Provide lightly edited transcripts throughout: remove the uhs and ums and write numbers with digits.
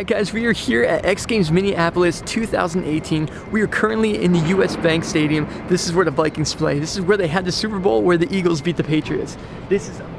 Alright guys, we are here at X Games Minneapolis 2018. We are currently in the US Bank Stadium. This is where the Vikings play. This is where they had the Super Bowl, where the Eagles beat the Patriots. This is amazing.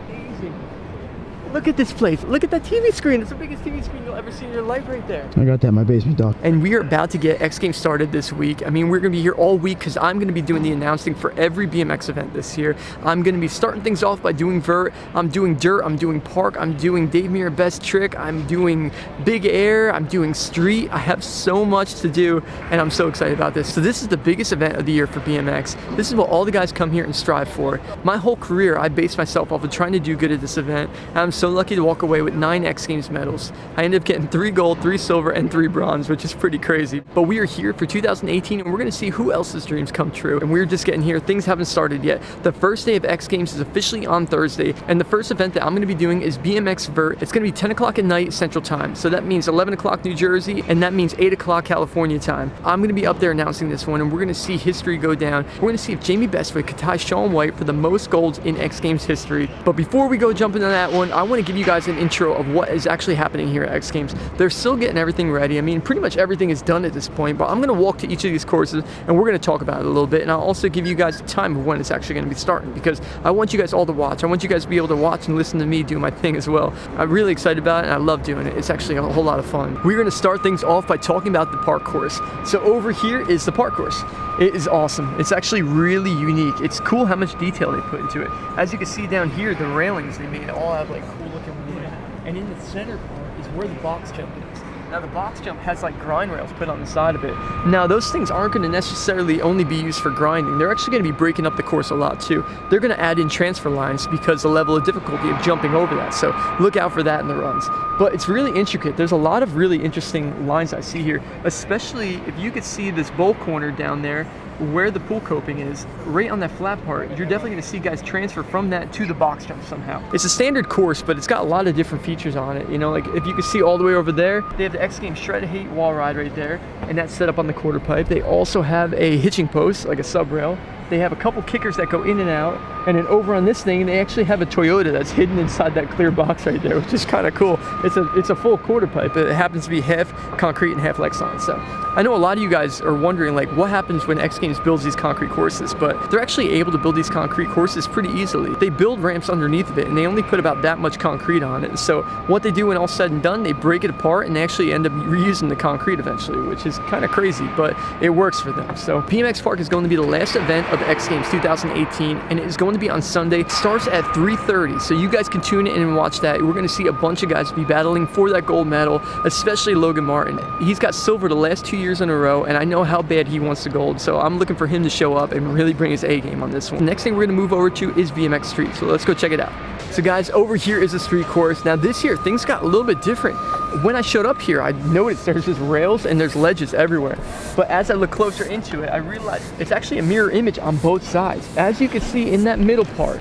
Look at this place. Look at that TV screen. It's the biggest TV screen you'll ever see in your life right there. I got that in my basement, dog. And we are about to get X Games started this week. I mean, we're going to be here all week because I'm going to be doing the announcing for every BMX event this year. I'm going to be starting things off by doing vert. I'm doing dirt. I'm doing park. I'm doing Dave Mirra best trick. I'm doing big air. I'm doing street. I have so much to do, and I'm so excited about this. So this is the biggest event of the year for BMX. This is what all the guys come here and strive for. My whole career, I based myself off of trying to do good at this event. And I'm so lucky to walk away with 9 X Games medals. I ended up getting 3 gold, 3 silver, and 3 bronze, which is pretty crazy. But we are here for 2018, and we're going to see who else's dreams come true. And we're just getting here. Things haven't started yet. The first day of X Games is officially on Thursday, and the first event that I'm going to be doing is BMX Vert. It's going to be 10 o'clock at night Central Time. So that means 11 o'clock New Jersey, and that means 8 o'clock California time. I'm going to be up there announcing this one, and we're going to see history go down. We're going to see if Jamie Bestwick could tie Shaun White for the most golds in X Games history. But before we go jump into that one, I want to give you guys an intro of what is actually happening here at X Games. They're still getting everything ready. I mean, pretty much everything is done at this point, but I'm going to walk to each of these courses, and we're going to talk about it a little bit, and I'll also give you guys the time of when it's actually going to be starting, because I want you guys all to watch. I want you guys to be able to watch and listen to me do my thing as well. I'm really excited about it, and I love doing it. It's actually a whole lot of fun. We're going to start things off by talking about the park course. So over here is the park course. It is awesome. It's actually really unique. It's cool how much detail they put into it. As you can see down here, the railings they made all have like cool looking wood. And in the center part is where the box jump is. Now the box jump has like grind rails put on the side of it. Now those things aren't going to necessarily only be used for grinding. They're actually going to be breaking up the course a lot too. They're going to add in transfer lines because the level of difficulty of jumping over that. So look out for that in the runs. But it's really intricate. There's a lot of really interesting lines I see here, especially if you could see this bowl corner down there where the pool coping is, right on that flat part. You're definitely going to see guys transfer from that to the box jump somehow. It's a standard course, but it's got a lot of different features on it. You know, like if you can see all the way over there, they have the X Games Shred Hate wall ride right there, and that's set up on the quarter pipe. They also have a hitching post, like a sub rail. They have a couple kickers that go in and out, and then over on this thing, they actually have a Toyota that's hidden inside that clear box right there, which is kind of cool. It's a full quarter pipe. It happens to be half concrete and half Lexan. So I know a lot of you guys are wondering, like, what happens when X Games builds these concrete courses, but they're actually able to build these concrete courses pretty easily. They build ramps underneath of it, and they only put about that much concrete on it. So what they do when all said and done, they break it apart, and they actually end up reusing the concrete eventually, which is kind of crazy, but it works for them. So BMX Park is going to be the last event of X Games 2018, and it is going to be on Sunday. It starts at 3:30, so you guys can tune in and watch that. We're going to see a bunch of guys be battling for that gold medal, especially Logan Martin. He's got silver the last 2 years in a row, and I know how bad he wants the gold, so I'm looking for him to show up and really bring his A game on this one. The next thing we're going to move over to is BMX Street, so let's go check it out. So guys, over here is the street course. Now this year, things got a little bit different. When I showed up here, I noticed there's just rails and there's ledges everywhere. But as I look closer into it, I realized it's actually a mirror image on both sides. As you can see in that middle part,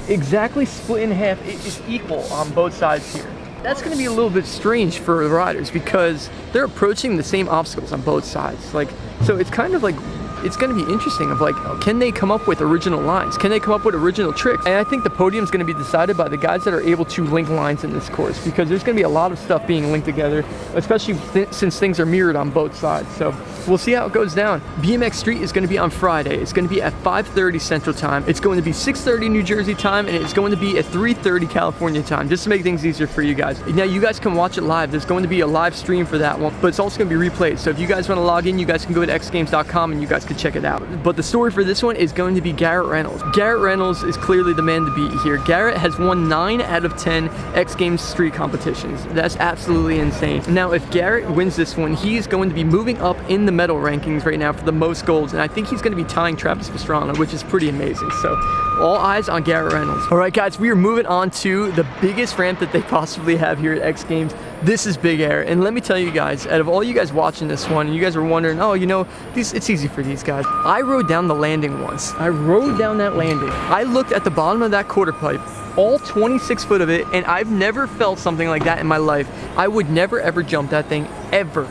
exactly split in half, it is equal on both sides here. That's going to be a little bit strange for the riders because they're approaching the same obstacles on both sides. Like, so it's kind of like, it's going to be interesting of like, can they come up with original lines? Can they come up with original tricks? And I think the podium is going to be decided by the guys that are able to link lines in this course, because there's going to be a lot of stuff being linked together, especially since things are mirrored on both sides. So we'll see how it goes down. BMX Street is going to be on Friday. It's going to be at 5:30 Central Time. It's going to be 6:30 New Jersey time, and it's going to be at 3:30 California time, just to make things easier for you guys. Now you guys can watch it live. There's going to be a live stream for that one, but it's also going to be replayed. So if you guys want to log in, you guys can go to xgames.com and you guys can check it out. But the story for this one is going to be Garrett Reynolds. Garrett Reynolds is clearly the man to beat here. Garrett has won 9 out of 10 X Games street competitions. That's absolutely insane. Now if Garrett wins this one, he's going to be moving up in the medal rankings right now for the most golds, and I think he's going to be tying Travis Pastrana, which is pretty amazing. So all eyes on Garrett Reynolds. All right guys, we are moving on to the biggest ramp that they possibly have here at X Games. This is big air, and let me tell you guys, out of all you guys watching this one, and you guys were wondering, oh, you know, it's easy for these guys. I rode down the landing once. I rode down that landing. I looked at the bottom of that quarter pipe, all 26 foot of it, and I've never felt something like that in my life. I would never ever jump that thing, ever.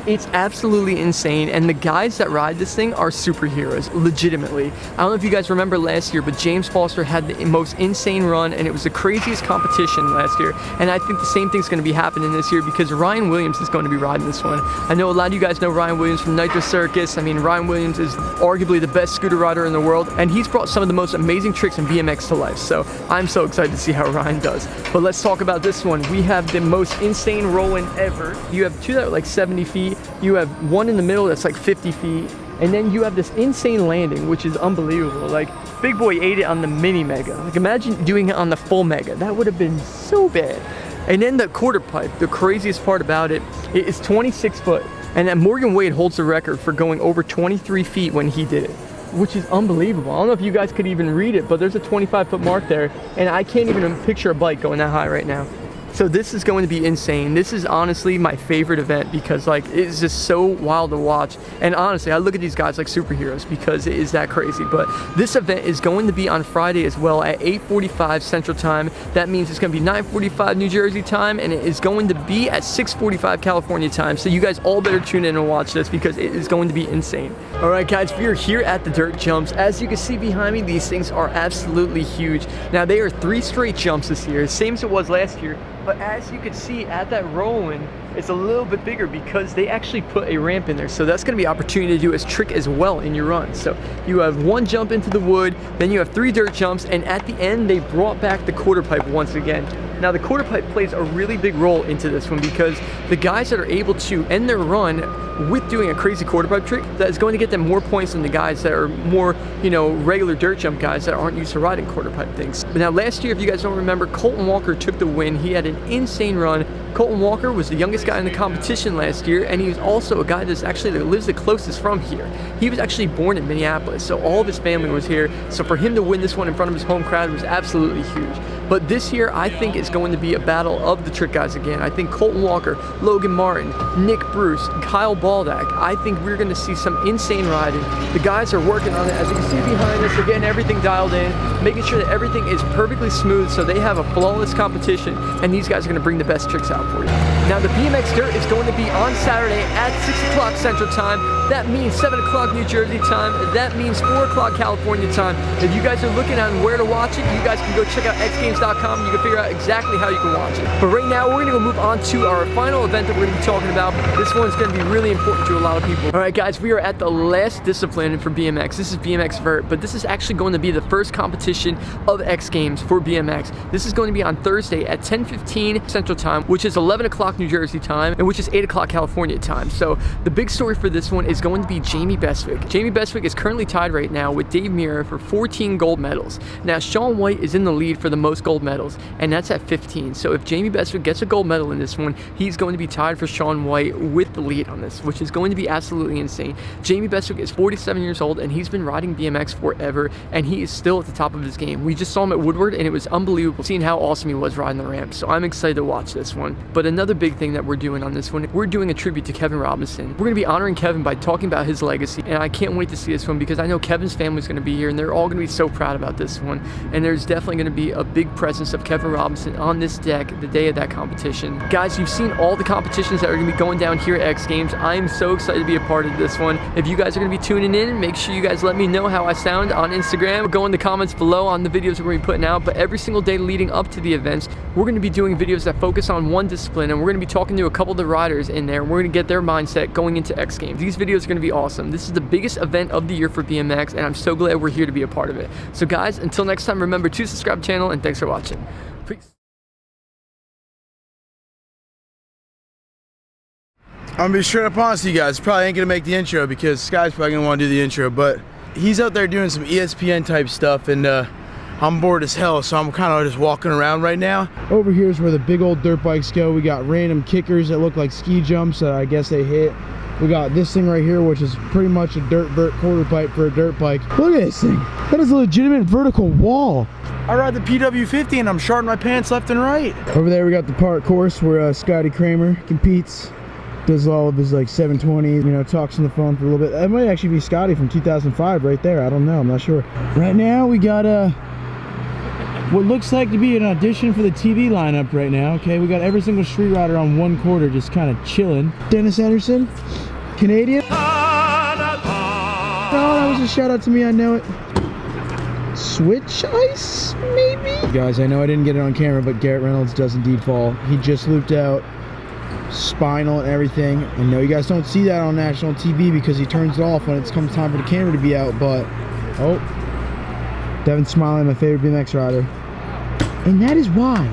It's absolutely insane, and the guys that ride this thing are superheroes, legitimately. I don't know if you guys remember last year, but James Foster had the most insane run, and it was the craziest competition last year. And I think the same thing's going to be happening this year because Ryan Williams is going to be riding this one. I know a lot of you guys know Ryan Williams from Nitro Circus. I mean, Ryan Williams is arguably the best scooter rider in the world, and he's brought some of the most amazing tricks in BMX to life. So I'm so excited to see how Ryan does. But let's talk about this one. We have the most insane roll-in ever. You have two that are like 70 feet. You have one in the middle that's like 50 feet. And then you have this insane landing, which is unbelievable. Like, Big Boy ate it on the mini mega. Like, imagine doing it on the full mega. That would have been so bad. And then the quarter pipe, the craziest part about it, it is 26 foot. And then Morgan Wade holds the record for going over 23 feet when he did it, which is unbelievable. I don't know if you guys could even read it, but there's a 25-foot mark there. And I can't even picture a bike going that high right now. So this is going to be insane. This is honestly my favorite event because like it's just so wild to watch. And honestly, I look at these guys like superheroes because it is that crazy. But this event is going to be on Friday as well at 8:45 Central Time. That means it's going to be 9:45 New Jersey time, and it is going to be at 6:45 California time. So you guys all better tune in and watch this because it is going to be insane. All right, guys, we are here at the dirt jumps. As you can see behind me, these things are absolutely huge. Now they are 3 straight jumps this year, same as it was last year. But as you can see at that roll-in, it's a little bit bigger because they actually put a ramp in there. So that's gonna be an opportunity to do a trick as well in your run. So you have 1 jump into the wood, then you have 3 dirt jumps, and at the end, they brought back the quarter pipe once again. Now the quarter pipe plays a really big role into this one because the guys that are able to end their run with doing a crazy quarter pipe trick, that is going to get them more points than the guys that are more, you know, regular dirt jump guys that aren't used to riding quarter pipe things. But now last year, if you guys don't remember, Colton Walker took the win. He had an insane run. Colton Walker was the youngest guy in the competition last year, and he was also a guy that lives the closest from here. He was actually born in Minneapolis, so all of his family was here. So for him to win this one in front of his home crowd was absolutely huge. But this year, I think it's going to be a battle of the trick guys again. I think Colton Walker, Logan Martin, Nick Bruce, Kyle Baldak, I think we're going to see some insane riding. The guys are working on it. As you can see behind us, they're getting everything dialed in, making sure that everything is perfectly smooth so they have a flawless competition, and these guys are going to bring the best tricks out for you. Now, the BMX Dirt is going to be on Saturday at 6 o'clock Central Time. That means 7 o'clock New Jersey time. That means 4 o'clock California time. If you guys are looking on where to watch it, you guys can go check out xgames.com. You can figure out exactly how you can watch it. But right now, we're going to go move on to our final event that we're going to be talking about. This one's going to be really important to a lot of people. All right, guys, we are at the last discipline for BMX. This is BMX Vert, but this is actually going to be the first competition of X Games for BMX. This is going to be on Thursday at 10:15 Central Time, which is 11 o'clock New Jersey time, and which is 8 o'clock California time. So the big story for this one is going to be Jamie Bestwick. Jamie Bestwick is currently tied right now with Dave Mirra for 14 gold medals. Now, Sean White is in the lead for the most gold medals, and that's at 15. So if Jamie Bestwick gets a gold medal in this one, he's going to be tied for Sean White with the lead on this, which is going to be absolutely insane. Jamie Bestwick is 47 years old, and he's been riding BMX forever, and he is still at the top of his game. We just saw him at Woodward, and it was unbelievable seeing how awesome he was riding the ramp. So I'm excited to watch this one. But another big thing that we're doing on this one, we're doing a tribute to Kevin Robinson. We're going to be honoring Kevin by talking about his legacy, and I can't wait to see this one because I know Kevin's family is going to be here, and they're all going to be so proud about this one. And there's definitely going to be a big presence of Kevin Robinson on this deck the day of that competition. Guys, you've seen all the competitions that are going to be going down here at X Games. I am so excited to be a part of this one. If you guys are going to be tuning in, make sure you guys let me know how I sound on Instagram. Go in the comments below on the videos that we're going to be putting out. But every single day leading up to the events, we're going to be doing videos that focus on one discipline, and we're going to be talking to a couple of the riders in there. We're going to get their mindset going into X Games. These videos are going to be awesome. This is the biggest event of the year for BMX, and I'm so glad we're here to be a part of it. So guys, until next time, remember to subscribe to the channel, and thanks for watching. Peace. I'm gonna be straight up honest with you guys. Probably ain't gonna make the intro because Sky's probably gonna want to do the intro, but he's out there doing some ESPN type stuff, and I'm bored as hell, so I'm kind of just walking around right now. Over here is where the big old dirt bikes go. We got random kickers that look like ski jumps that I guess they hit. We got this thing right here, which is pretty much a dirt vert quarter pipe for a dirt bike. Look at this thing. That is a legitimate vertical wall. I ride the PW50 and I'm sharting my pants left and right. Over there we got the park course where Scotty Cranmer competes. Does all of his like 720, you know, talks on the phone for a little bit. That might actually be Scotty from 2005 right there. I don't know, I'm not sure. Right now we got what looks like to be an audition for the TV lineup right now. Okay, we got every single street rider on one quarter just kind of chilling. Dennis Anderson, Canadian. Oh, that was a shout out to me, I know it. Switch ice, maybe? Guys, I know I didn't get it on camera, but Garrett Reynolds does indeed fall. He just looped out, spinal and everything. I know you guys don't see that on national TV because he turns it off when it comes time for the camera to be out, but, oh. Devin Smiley, my favorite BMX rider. And that is why.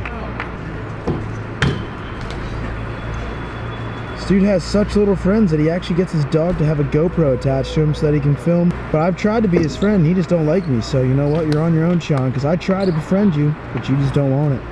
This dude has such little friends that he actually gets his dog to have a GoPro attached to him so that he can film. But I've tried to be his friend, he just don't like me. So you know what, you're on your own, Sean, because I try to befriend you, but you just don't want it.